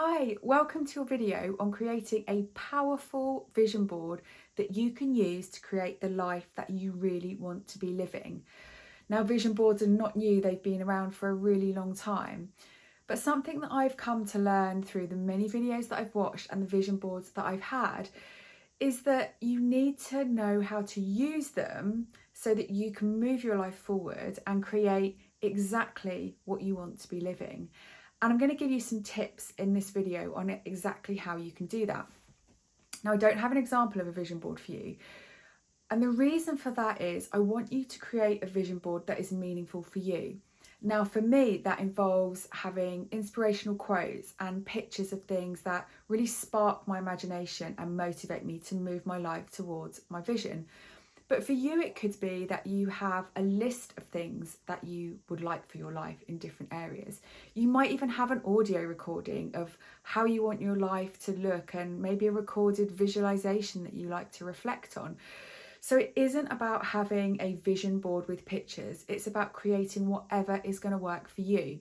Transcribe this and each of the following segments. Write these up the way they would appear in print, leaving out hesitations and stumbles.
Hi, welcome to your video on creating a powerful vision board that you can use to create the life that you really want to be living. Now, vision boards are not new, they've been around for a really long time. But something that I've come to learn through the many videos that I've watched and the vision boards that I've had is that you need to know how to use them so that you can move your life forward and create exactly what you want to be living. And I'm going to give you some tips in this video on exactly how you can do that. Now, I don't have an example of a vision board for you. And the reason for that is I want you to create a vision board that is meaningful for you. Now, for me, that involves having inspirational quotes and pictures of things that really spark my imagination and motivate me to move my life towards my vision. But for you, it could be that you have a list of things that you would like for your life in different areas. You might even have an audio recording of how you want your life to look and maybe a recorded visualization that you like to reflect on. So it isn't about having a vision board with pictures, it's about creating whatever is going to work for you.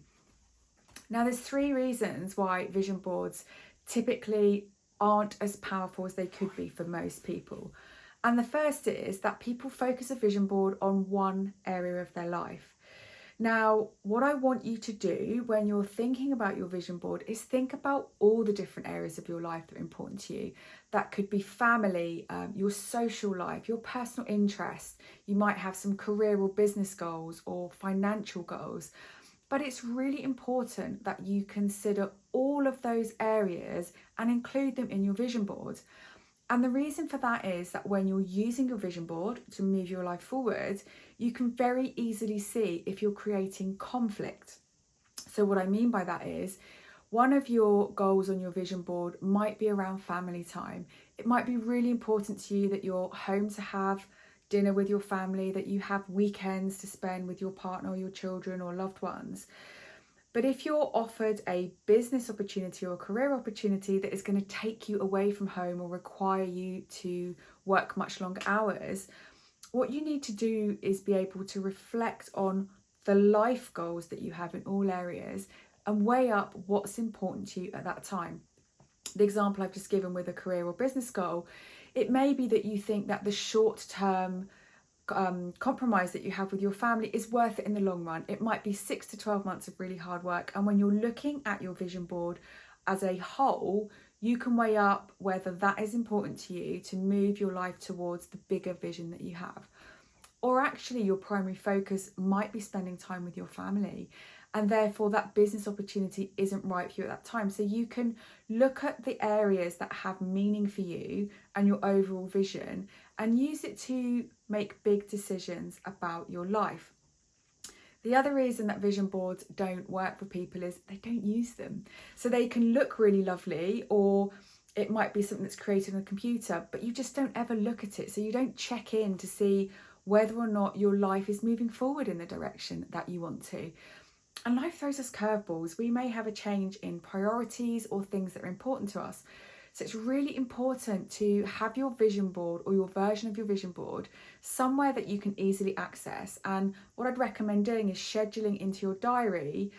Now, there's 3 reasons why vision boards typically aren't as powerful as they could be for most people. And the first is that people focus a vision board on one area of their life. Now, what I want you to do when you're thinking about your vision board is think about all the different areas of your life that are important to you. That could be family, your social life, your personal interests. You might have some career or business goals or financial goals. But it's really important that you consider all of those areas and include them in your vision board. And the reason for that is that when you're using your vision board to move your life forward, you can very easily see if you're creating conflict. So what I mean by that is one of your goals on your vision board might be around family time. It might be really important to you that you're home to have dinner with your family, that you have weekends to spend with your partner or your children or loved ones. But if you're offered a business opportunity or a career opportunity that is going to take you away from home or require you to work much longer hours, what you need to do is be able to reflect on the life goals that you have in all areas and weigh up what's important to you at that time. The example I've just given with a career or business goal, it may be that you think that the short-term compromise that you have with your family is worth it in the long run. It might be 6 to 12 months of really hard work. And when you're looking at your vision board as a whole, you can weigh up whether that is important to you to move your life towards the bigger vision that you have. Or actually your primary focus might be spending time with your family, and therefore that business opportunity isn't right for you at that time. So you can look at the areas that have meaning for you and your overall vision and use it to make big decisions about your life. The other reason that vision boards don't work for people is they don't use them. So they can look really lovely, or it might be something that's created on a computer, but you just don't ever look at it. So you don't check in to see whether or not your life is moving forward in the direction that you want to. And life throws us curveballs. We may have a change in priorities or things that are important to us. So it's really important to have your vision board or your version of your vision board somewhere that you can easily access. And what I'd recommend doing is scheduling into your diary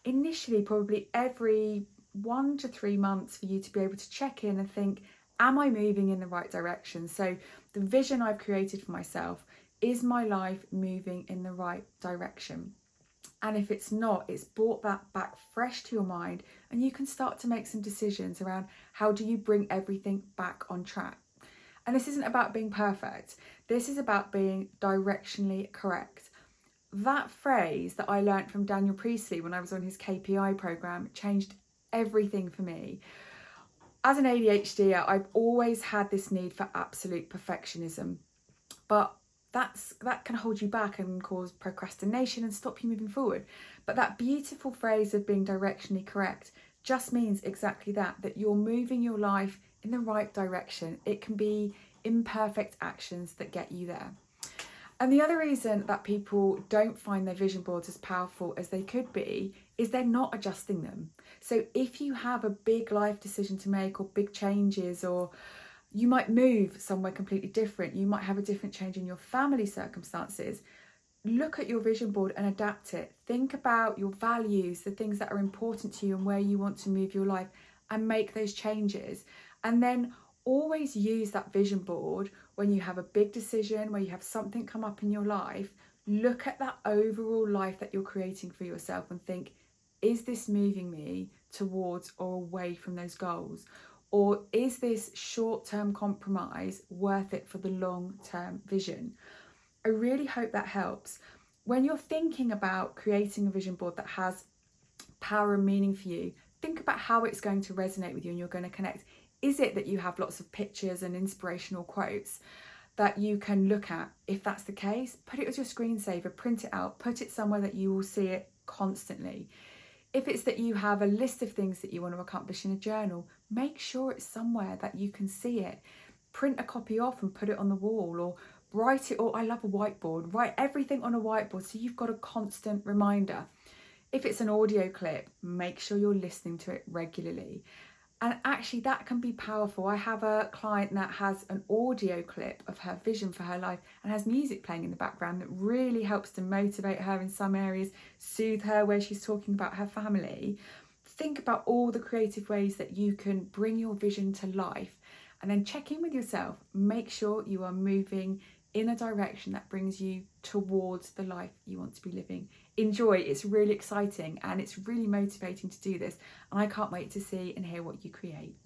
initially probably every 1 to 3 months for you to be able to check in and think, am I moving in the right direction? So the vision I've created for myself, is my life moving in the right direction? And if it's not, it's brought that back fresh to your mind, and you can start to make some decisions around how do you bring everything back on track. And this isn't about being perfect. This is about being directionally correct. That phrase that I learned from Daniel Priestley when I was on his KPI program changed everything for me. As an ADHDer, I've always had this need for absolute perfectionism, but that can hold you back and cause procrastination and stop you moving forward. But that beautiful phrase of being directionally correct just means exactly that you're moving your life in the right direction. It can be imperfect actions that get you there. And the other reason that people don't find their vision boards as powerful as they could be is they're not adjusting them. So if you have a big life decision to make, or big changes, or you might move somewhere completely different, you might have a different change in your family circumstances, look at your vision board and adapt it. Think about your values, the things that are important to you and where you want to move your life, and make those changes. And then always use that vision board when you have a big decision, where you have something come up in your life. Look at that overall life that you're creating for yourself and think, is this moving me towards or away from those goals? Or is this short-term compromise worth it for the long-term vision? I really hope that helps. When you're thinking about creating a vision board that has power and meaning for you, think about how it's going to resonate with you and you're going to connect. Is it that you have lots of pictures and inspirational quotes that you can look at? If that's the case, put it as your screensaver, print it out, put it somewhere that you will see it constantly. If it's that you have a list of things that you want to accomplish in a journal, make sure it's somewhere that you can see it. Print a copy off and put it on the wall, or write it, or I love a whiteboard, write everything on a whiteboard so you've got a constant reminder. If it's an audio clip, make sure you're listening to it regularly. And actually that can be powerful. I have a client that has an audio clip of her vision for her life and has music playing in the background that really helps to motivate her in some areas, soothe her where she's talking about her family. Think about all the creative ways that you can bring your vision to life, and then check in with yourself. Make sure you are moving in a direction that brings you towards the life you want to be living. Enjoy, it's really exciting and it's really motivating to do this, and I can't wait to see and hear what you create.